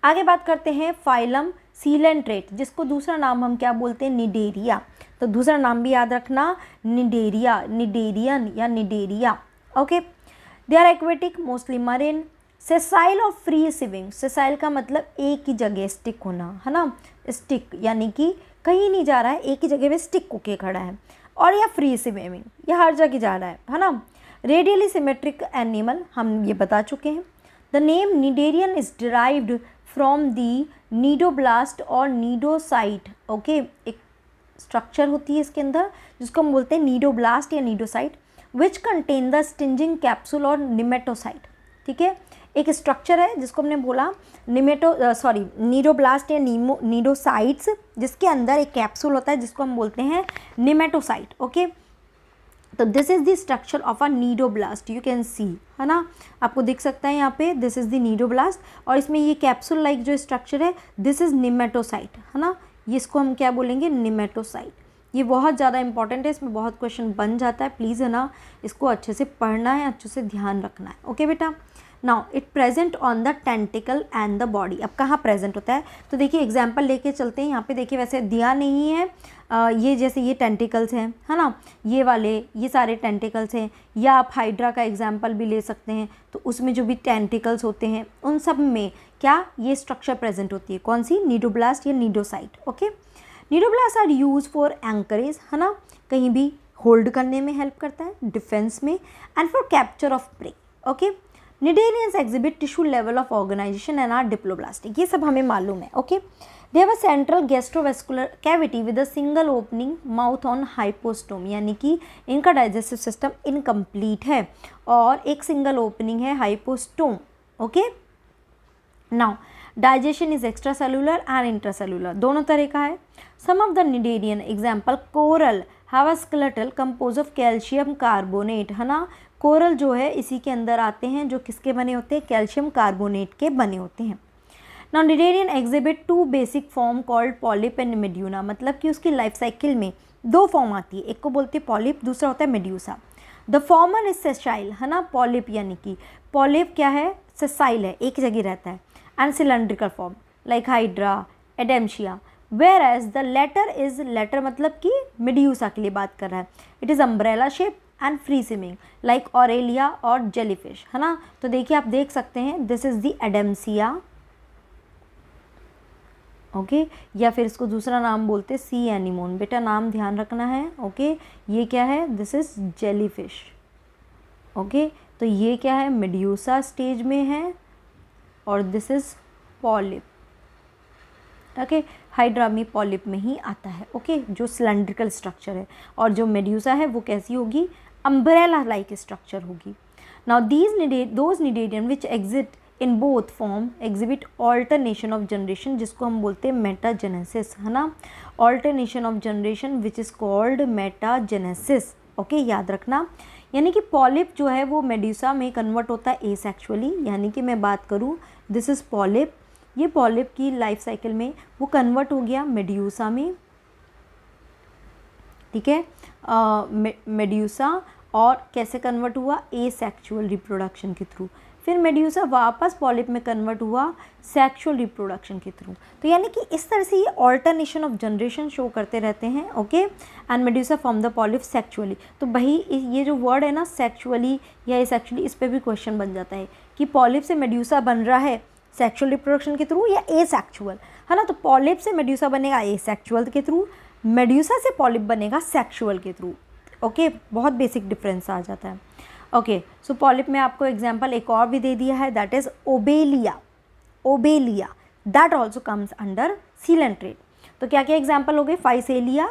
आगे बात करते हैं फाइलम सीलेंट्रेट, जिसको दूसरा नाम हम क्या बोलते हैं, निडेरिया। तो दूसरा नाम भी याद रखना, निडेरिया, निडेरियन या cnidaria. Okay, they are aquatic, mostly marine, sessile और फ्री स्विमिंग। सेसाइल का मतलब एक ही जगह स्टिक होना, है ना, स्टिक यानी कि कहीं नहीं जा रहा है, एक ही जगह पे स्टिक होके खड़ा है, और या फ्री स्विमिंग, या हर जगह जा रहा है ना। रेडियली सिमेट्रिक एनिमल, हम ये बता चुके हैं। The name cnidarian is derived from the cnidoblast और नीडोसाइट। ओके, एक स्ट्रक्चर होती है इसके अंदर जिसको हम बोलते हैं नीडोब्लास्ट या cnidocyte, which contain the stinging capsule और निमेटोसाइट। ठीक है, एक स्ट्रक्चर है जिसको हमने बोला नीडोब्लास्ट या नीडोसाइट्स, जिसके अंदर एक कैप्सूल होता है जिसको हम बोलते हैं निमेटोसाइट। ओके, तो this is the structure of a cnidoblast, you can see, है ना, आपको दिख सकता है यहाँ पे, दिस इज़ द नीडोब्लास्ट, और इसमें ये कैप्सूल लाइक जो स्ट्रक्चर है, दिस इज़ निमेटोसाइट, है ना। ये इसको हम क्या बोलेंगे, निमेटोसाइट। ये बहुत ज़्यादा इंपॉर्टेंट है, इसमें बहुत क्वेश्चन बन जाता है, प्लीज़, है ना, इसको अच्छे से पढ़ना है, अच्छे से ध्यान रखना है। ओके बेटा, now it present on the tentacle and the body. अब कहाँ प्रेजेंट होता है, तो देखिए एग्जाम्पल लेके चलते हैं। यहाँ पे देखिए वैसे दिया नहीं है, ये जैसे ये टेंटिकल्स हैं, है ना, ये वाले ये सारे टेंटिकल्स हैं, या आप हाइड्रा का एग्जाम्पल भी ले सकते हैं, तो उसमें जो भी टेंटिकल्स होते हैं उन सब में क्या ये स्ट्रक्चर प्रेजेंट होती है, कौन सी, नीडोब्लास्ट या cnidocyte. Okay, cnidoblast are use for anchorage, है ना, कहीं भी होल्ड करने में हेल्प करता है, डिफेंस में, and for capture of prey. Okay, cnidarians exhibit tissue level of organisation and are diploblastic, ये सब हमें मालूम है। Okay, they have a central gastrovascular cavity with a single opening mouth on hypostome, यानी कि इनका डाइजेस्टिव सिस्टम इनकम्प्लीट है और एक सिंगल ओपनिंग है hypostome. Okay, now digestion is extracellular and intracellular, दोनों तरह का है। Some of the cnidarian example coral have a skeletal compose of calcium carbonate, है ना, कोरल जो है इसी के अंदर आते हैं, जो किसके बने होते हैं, कैल्शियम कार्बोनेट के बने होते हैं। Now cnidarian exhibit two basic form called polyp and medusa, मतलब कि उसकी लाइफ साइकिल में दो फॉर्म आती है, एक को बोलते हैं पॉलिप, दूसरा होता है medusa. The former is sessile, है ना, पॉलिप यानी कि पॉलिप क्या है, सेसाइल है, एक जगह रहता है, and cylindrical form like hydra, Adamsia, whereas the latter is, latter मतलब कि मेड्यूसा के लिए बात कर रहा है, it is umbrella shape and free swimming like Aurelia और जेलीफिश, है ना। तो देखिए आप देख सकते हैं, this is the Adamsia. Okay, या फिर इसको दूसरा नाम बोलते हैं सी एनिमोन, बेटा नाम ध्यान रखना है। ओके, ये क्या है, दिस इज जेलीफिश। ओके, तो ये क्या है, मेड्यूसा स्टेज में है, और this is polyp. Okay, hydra में पॉलिप में ही आता है। ओके, जो सिलेंड्रिकल स्ट्रक्चर है, और जो मेड्यूसा है वो कैसी होगी, अम्ब्रेला लाइक स्ट्रक्चर होगी। Now those cnidarian which exit in both form exhibit alternation of generation, जिसको हम बोलते हैं मेटाजेनेसिस, है ना, alternation of generation which is called metagenesis. Okay, याद रखना, यानी कि पॉलिप जो है वो मेड्यूसा में कन्वर्ट होता है एसेक्सुअली, यानी कि मैं बात करूँ, दिस इज़ पॉलिप, ये पॉलिप की लाइफ साइकिल में वो कन्वर्ट हो गया मेड्यूसा में। ठीक है, मेड्यूसा, और कैसे कन्वर्ट हुआ, एसेक्सुअल रिप्रोडक्शन के थ्रू, फिर मेड्यूसा वापस पॉलिप में कन्वर्ट हुआ सेक्सुअल रिप्रोडक्शन के थ्रू। तो यानी कि इस तरह से ये ऑल्टरनेशन ऑफ जनरेशन शो करते रहते हैं। Okay, and medusa from the polyp sexually, तो भाई ये जो वर्ड है ना सेक्सुअली या एसेक्सुअली, इस पर भी क्वेश्चन बन जाता है कि पॉलिप से मेड्यूसा बन रहा है सेक्सुअल रिप्रोडक्शन के थ्रू या एसेक्सुअल, है ना। तो पॉलिप से मेड्यूसा बनेगा एसेक्सुअल के थ्रू, मेड्यूसा से पॉलिप बनेगा सेक्सुअल के थ्रू। ओके, बहुत बेसिक डिफरेंस आ जाता है। ओके, सो पॉलिप में आपको एग्जांपल एक और भी दे दिया है, that is Obelia. Obelia that also comes under coelenterate. तो क्या क्या एग्जाम्पल हो गए, फाइसेलिया,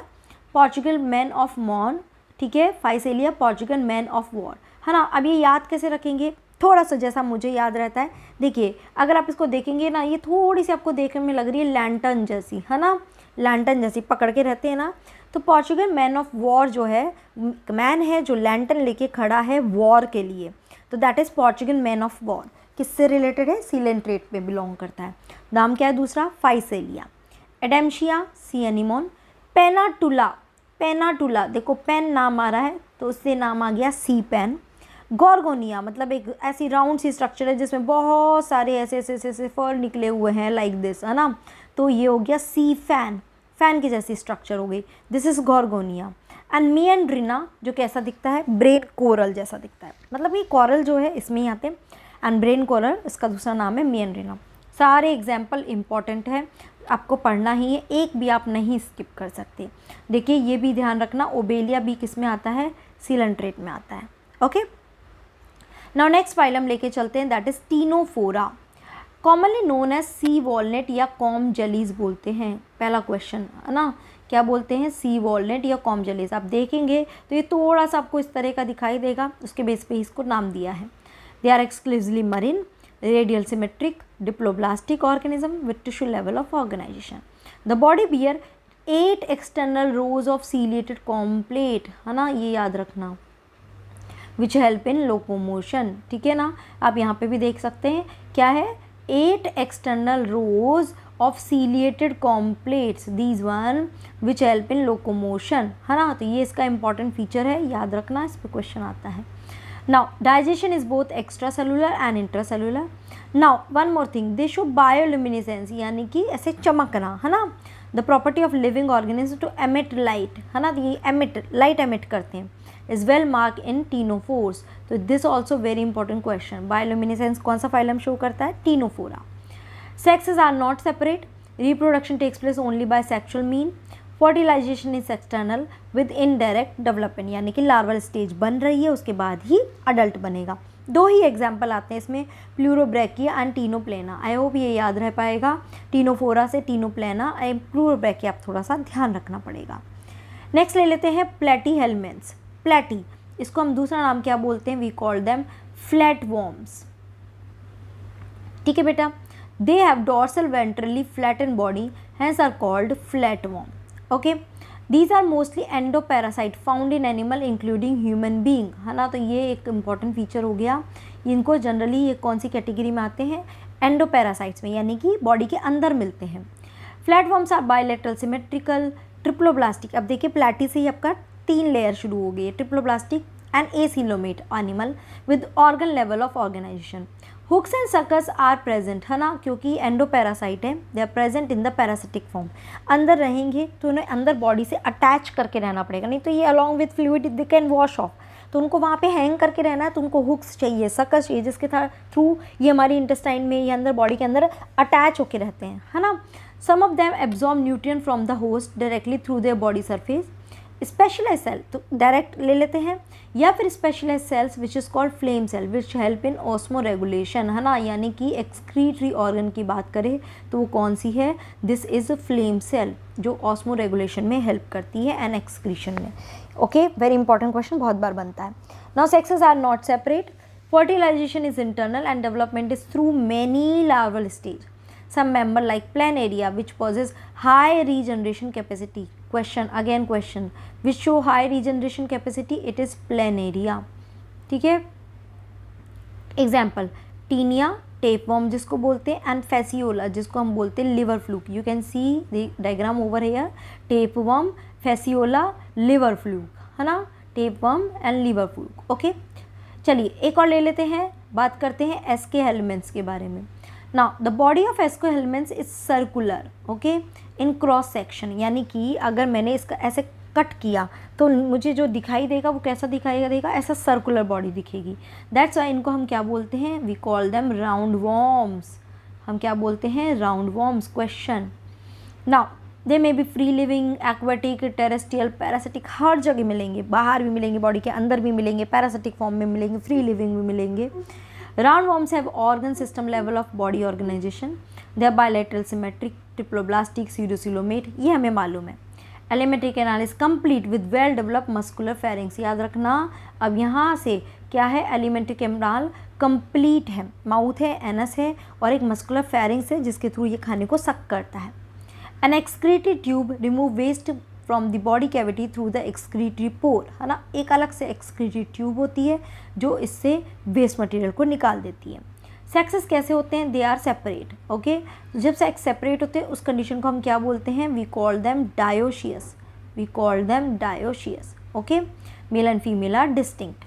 पोर्चुगल मैन ऑफ मॉन, ठीक है, Physalia Portugal man of war, है ना। अब ये याद कैसे रखेंगे, थोड़ा सा जैसा मुझे याद रहता है, देखिए अगर आप इसको देखेंगे ना, ये थोड़ी सी आपको देखने में लग रही है लैंटर्न जैसी, है ना, लैंटर्न जैसी पकड़ के रहते हैं ना। तो पोर्चुगल मैन ऑफ वॉर जो है, मैन है जो लैंटर्न लेके खड़ा है वॉर के लिए, तो that is Portuguese man of war. किससे रिलेटेड है, सीलेंट्रेट में बिलोंग करता है। नाम क्या है दूसरा, Physalia. Adamsia, sea anemone. Pennatula, Pennatula देखो पेन नाम आ रहा है तो उससे नाम आ गया सी पेन। गॉर्गोनिया मतलब एक ऐसी राउंड सी स्ट्रक्चर है जिसमें बहुत सारे ऐसे ऐसे ऐसे ऐसे फर निकले हुए हैं लाइक दिस, है ना, तो ये हो गया सी फैन, फैन की जैसी स्ट्रक्चर हो गई, दिस इज गॉर्गोनिया। एंड मिएंड्रिना जो कैसा दिखता है, ब्रेन कोरल जैसा दिखता है, मतलब ये कोरल जो है इसमें ही आते हैं, एंड ब्रेन कोरल इसका दूसरा नाम है मिएंड्रिना। सारे एग्जाम्पल इंपॉर्टेंट है, आपको पढ़ना ही है, एक भी आप नहीं स्किप कर सकते। देखिए ये भी ध्यान रखना, ओबेलिया भी किस में आता है, सीलेंट्रेट में आता है। ओके, नाउ नेक्स्ट फाइलम लेके चलते हैं, that is Ctenophora, commonly known as sea walnut या कॉम जेलीज बोलते हैं। पहला क्वेश्चन है ना, क्या बोलते हैं, सी वॉलनेट या कॉम जेलीज। आप देखेंगे तो ये थोड़ा सा आपको इस तरह का दिखाई देगा, उसके बेस पे इसको नाम दिया है। They are exclusively marine, radial symmetric, diploblastic organism with tissue level of organisation. The body bear 8 external rows of ciliated comb plate, है ना, ये याद रखना, विच हेल्प इन लोकोमोशन, ठीक है ना। आप यहाँ पे भी देख सकते हैं क्या है, 8 external rows of ciliated कॉम्प्लेट्स, these one which help in locomotion, है ना। तो ये इसका इंपॉर्टेंट फीचर है, याद रखना, इस पर क्वेश्चन आता है। Now digestion is both extracellular and intracellular. Now one more thing, they show bioluminescence यानी कि ऐसे चमकना, है ना। The property of living organism to emit light, है ना, ये emit light emit करते हैं, is well marked in ctenophores. तो this also very important question, bioluminescence कौन सा फाइलम शो करता है, ctenophora. Sexes are not separate, reproduction takes place only by sexual mean. Fertilisation is external with indirect development, यानी कि larval stage बन रही है उसके बाद ही अडल्ट बनेगा। दो ही एग्जाम्पल आते हैं इसमें, Pleurobrachia and Ctenoplana. I hope ये याद रह पाएगा, टीनोफोरा से टीनोप्लेना, प्लूरोब्रैकिया आप थोड़ा सा ध्यान रखना पड़ेगा। नेक्स्ट ले लेते हैं प्लेटी हेलमेंट्स। प्लेटी, इसको हम दूसरा नाम क्या बोलते हैं, we call them flat worms, ठीक है बेटा। They have dorsal ventrally flatten body, hence are called flat worm. Okay, these are mostly endoparasite found in animal including human being, है ना। तो ये एक इंपॉर्टेंट फीचर हो गया, इनको जनरली ये कौन सी कैटेगरी में आते हैं, एंडोपैरासाइट्स में, यानी कि बॉडी के अंदर मिलते हैं। Flatworms are bilateral symmetrical, triploblastic. अब देखिए प्लेटी से ही आपका 3 लेयर शुरू हो गई है, triploblastic and acoelomate animal with organ level of organisation. Hooks and suckers are present, है ना, क्योंकि एंडोपैरासाइट है, they are present in the parasitic form. अंदर रहेंगे तो उन्हें अंदर बॉडी से अटैच करके रहना पड़ेगा, नहीं तो ये along with fluid they can wash off, तो उनको वहाँ पे हैंग करके रहना है, तो उनको हुक्स चाहिए, सकर्स चाहिए, जिसके थ्रू ये हमारी इंटेस्टाइन में, ये अंदर बॉडी के अंदर अटैच होके रहते हैं, है ना। Some of them absorb nutrient from the host directly through their body surface. Specialise cell तो डायरेक्ट ले लेते हैं, या फिर specialise cells which is called flame cell which help in osmoregulation, है ना, यानी कि एक्सक्रीटरी ऑर्गन की बात करें तो वो कौन सी है, दिस इज़ फ्लेम सेल, जो ऑस्मो रेगुलेशन में हेल्प करती है एंड एक्सक्रीशन में। ओके, वेरी इंपॉर्टेंट क्वेश्चन, बहुत बार बनता है। Now sexes are not separate, fertilisation is internal and development is through many larval stage. Some member like planaria which possess high regeneration capacity. Question, which show high regeneration capacity, it is planaria, ठीक है। Example, taenia tapeworm जिसको बोलते हैं, and Fasciola जिसको हम बोलते हैं liver fluke. You can see the diagram over here, tapeworm, Fasciola, liver fluke, है ना, tapeworm and liver fluke. Okay, चलिए एक और ले लेते हैं, बात करते हैं एस्के हेलमेंट्स के बारे में। Now the body of Escohelminths is circular, okay, in cross section, यानी कि अगर मैंने इसका ऐसे कट किया तो मुझे जो दिखाई देगा वो कैसा दिखाई देगा, ऐसा सर्कुलर बॉडी दिखेगी। दैट्स वाई इनको हम क्या बोलते हैं, we call them round worms, हम क्या बोलते हैं, round worms. Question, now they may be free living, aquatic, terrestrial, parasitic, हर जगह मिलेंगे, बाहर भी मिलेंगे, बॉडी के अंदर भी मिलेंगे, पैरासिटिक फॉर्म में मिलेंगे, फ्री लिविंग भी मिलेंगे। Round worms have organ system level of body organisation, they are bilateral symmetric, triploblastic, pseudocoelomate, ये हमें मालूम है। Alimentary canal is complete with well developed muscular pharynx, याद रखना। अब यहाँ से क्या है, एलिमेंट्री कैनाल कंप्लीट है, माउथ है, एनस है और एक मस्कुलर फेरिंग्स है जिसके थ्रू ये खाने को सक करता है। An excretory tube remove waste from the body cavity through the excretory pore, है ना, एक अलग से एक्सक्रीटरी ट्यूब होती है जो इससे वेस्ट मटेरियल को निकाल देती है। सेक्सेस कैसे होते हैं, दे आर सेपरेट, ओके। जब सेक्स सेपरेट होते हैं उस कंडीशन को हम क्या बोलते हैं, we call them dioecious, we call them dioecious, okay. Male and female are distinct,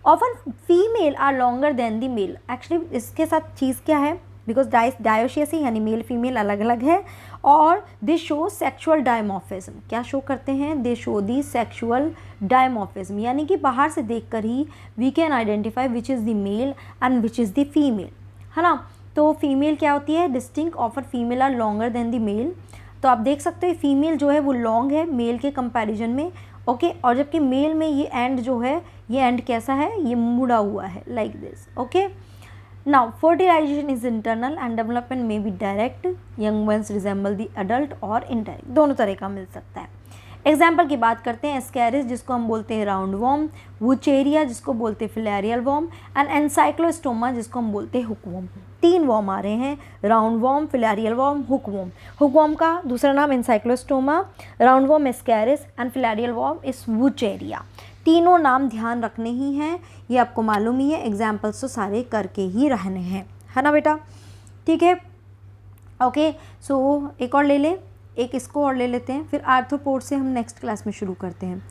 often female are longer than the male. Actually इसके साथ चीज़ क्या है, बिकॉज डायोशियस ही यानी मेल फीमेल अलग अलग है, और दे शो सेक्शुअल डायमॉर्फिज्म, क्या शो करते हैं, they show the sexual dimorphism, यानी कि बाहर से देखकर ही we can identify which is the male and which is the female, है ना। तो फीमेल क्या होती है, डिस्टिंक्ट, ऑफर female are longer than the male. तो आप देख सकते हो फीमेल जो है वो लॉन्ग है मेल के कंपैरिजन में, ओके। और जबकि मेल में ये एंड जो है, ये एंड कैसा है, ये मुड़ा हुआ है, like this, okay. Now fertilisation is internal and development may be direct, young ones resemble the adult, और इनडायरेक्ट, दोनों तरह का मिल सकता है। एग्जाम्पल की बात करते हैं, एस्कैरिस जिसको हम बोलते हैं राउंड वॉर्म, वुचेरिया जिसको बोलते हैं फिलेरियल वॉर्म, एंड एनसाइक्लोस्टोमा जिसको हम बोलते हैं हुकवॉर्म। 3 वॉर्म आ रहे हैं, round worm, filarial worm, hookworm. Hookworm का दूसरा नाम ancylostoma, round worm ascaris and filarial worm is wuchereria. तीनों नाम ध्यान रखने ही हैं, ये आपको मालूम ही है, एग्जाम्पल्स तो सारे करके ही रहने हैं, है ना बेटा, ठीक है, ओके। सो एक और ले लें, एक इसको और ले लेते हैं, फिर आर्थ्रोपोड से हम नेक्स्ट क्लास में शुरू करते हैं।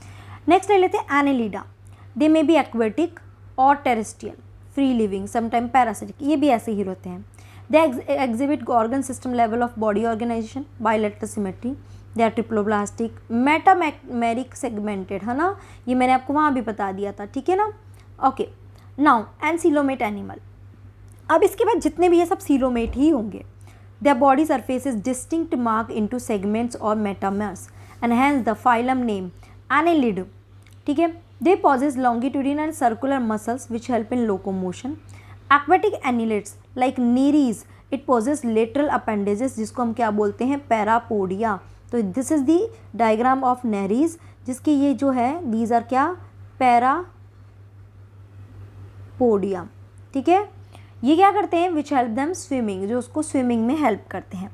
नेक्स्ट ले लेते हैं Annelida, they may be aquatic और terrestrial, free living, sometime parasitic, ये भी ऐसे ही होते हैं। They exhibit organ system level of body organisation, bilateral symmetry, they are triploblastic, metameric segmented, है ना, ये मैंने आपको वहाँ भी बता दिया था, ठीक है ना, ओके। नाउ एनसीलोमेट एनिमल, अब इसके बाद जितने भी ये सब सीलोमेट ही होंगे। Their body surface is distinct marked into segments or metamers and hence the phylum name Annelid, ठीक है। They possess longitudinal and circular muscles which help in locomotion. Aquatic annelids like Nereis, it possess lateral appendages जिसको हम क्या बोलते हैं, parapodia. तो this is the diagram of Nereis जिसकी ये जो है these are क्या, पैरापोडिया, ठीक है। ये क्या करते हैं, विच हेल्प देम स्विमिंग, जो उसको स्विमिंग में हेल्प करते हैं।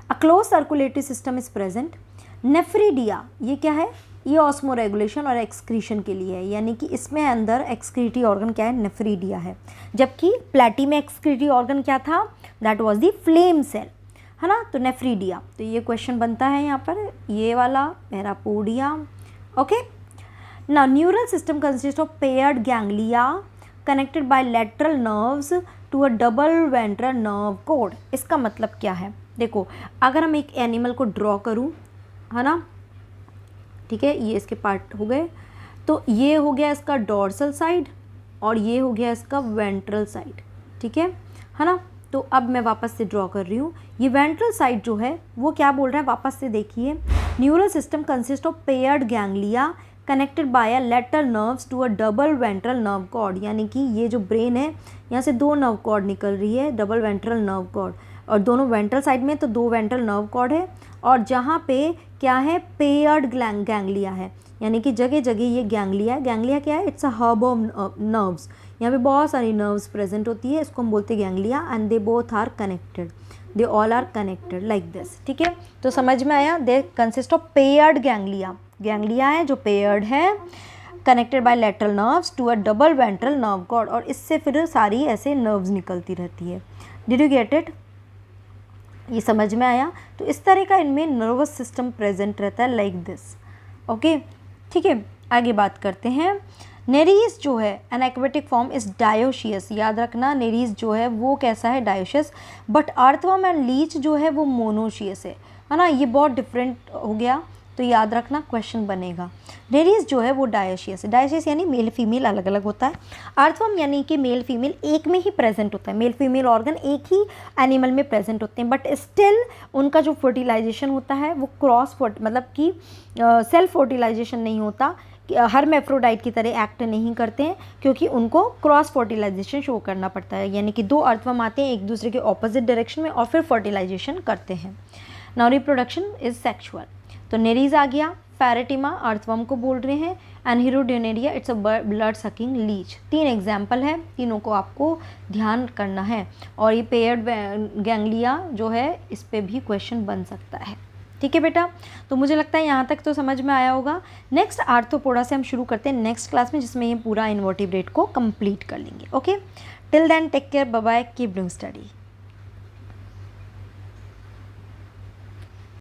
A close circulatory system is present. Nephridia, ये क्या है, ये ऑस्मो रेगुलेशन और एक्सक्रीशन के लिए है, यानी कि इसमें अंदर एक्सक्रीटरी ऑर्गन क्या है, नेफ्रीडिया है। जबकि प्लेटी में एक्सक्रीटरी ऑर्गन क्या था, that was the flame cell, है ना। तो नेफ्रीडिया, तो ये क्वेश्चन बनता है यहाँ पर, ये वाला parapodia, okay. Now neural system consist of paired ganglia connected by lateral nerves to a double ventral nerve cord. इसका मतलब क्या है, देखो अगर हम एक एनिमल को ड्रॉ करूँ, है ना, ठीक है, ये इसके पार्ट हो गए, तो ये हो गया इसका डोर्सल साइड और ये हो गया इसका वेंट्रल साइड, ठीक है ना। तो अब मैं वापस से ड्रॉ कर रही हूँ, ये वेंट्रल साइड जो है वो क्या बोल रहा है, वापस से देखिए, neural system consist of paired ganglia connected by a lateral nerves to a double ventral nerve cord, यानी कि ये जो ब्रेन है यहाँ से 2 नर्व कॉर्ड निकल रही है, डबल वेंट्रल नर्व कॉर्ड, और दोनों वेंट्रल साइड में तो 2 वेंट्रल नर्व कॉर्ड है, और जहाँ पे क्या है, पेयर्ड गैंग्लिया है, यानी कि जगह जगह ये गैंग्लिया है। गैंग्लिया क्या है, it's a hub of nerves, यहाँ पे बहुत सारी नर्व्स प्रेजेंट होती है, इसको हम बोलते हैं ganglia, and they both are connected, they all are connected like this, ठीक है। तो समझ में आया, they consist of paired ganglia, ganglia है जो पेयर्ड है, connected by lateral nerves to a double ventral nerve cord, और इससे फिर सारी ऐसे नर्व्स निकलती रहती है। डिड यू गेट इट, ये समझ में आया। तो इस तरह का इनमें नर्वस सिस्टम प्रेजेंट रहता है लाइक दिस, ओके, ठीक है। आगे बात करते हैं, नेरीज जो है N aquatic form is dioecious, याद रखना नेरीज जो है वो कैसा है, dioecious, but earthworm and Leach जो है वो मोनोशियस है ना। ये बहुत डिफरेंट हो गया, तो याद रखना क्वेश्चन बनेगा। नेरीज जो है वो डायोशियस है। डायोशियस यानी मेल फीमेल अलग अलग होता है। अर्थवर्म यानी कि मेल फीमेल एक में ही प्रेजेंट होता है, मेल फीमेल ऑर्गन एक ही एनिमल में प्रेजेंट होते हैं, बट स्टिल उनका जो फर्टिलाइजेशन होता है वो मतलब कि सेल्फ फर्टिलाइजेशन नहीं होता, हर्मेफ्रोडाइट की तरह एक्ट नहीं करते हैं, क्योंकि उनको क्रॉस फर्टिलाइजेशन शो करना पड़ता है, यानी कि दो अर्थवर्म आते हैं एक दूसरे के ऑपोजिट डायरेक्शन में और फिर फर्टिलाइजेशन करते हैं। Now reproduction is sexual. तो नेरीज आ गया, फेरेटिमा अर्थवर्म को बोल रहे हैं, and Hirudinaria it's a blood sucking leech. 3 example है, तीनों को आपको ध्यान करना है। और ये पेयर्ड गैंग्लिया जो है इस पर भी क्वेश्चन बन सकता है। ठीक है बेटा, तो मुझे लगता है यहाँ तक तो समझ में आया होगा। नेक्स्ट आर्थ्रोपोडा से हम शुरू करते हैं नेक्स्ट क्लास में, जिसमें ये पूरा इन्वर्टिब्रेट को कंप्लीट कर लेंगे। Okay, till then take care, bye bye, keep doing study.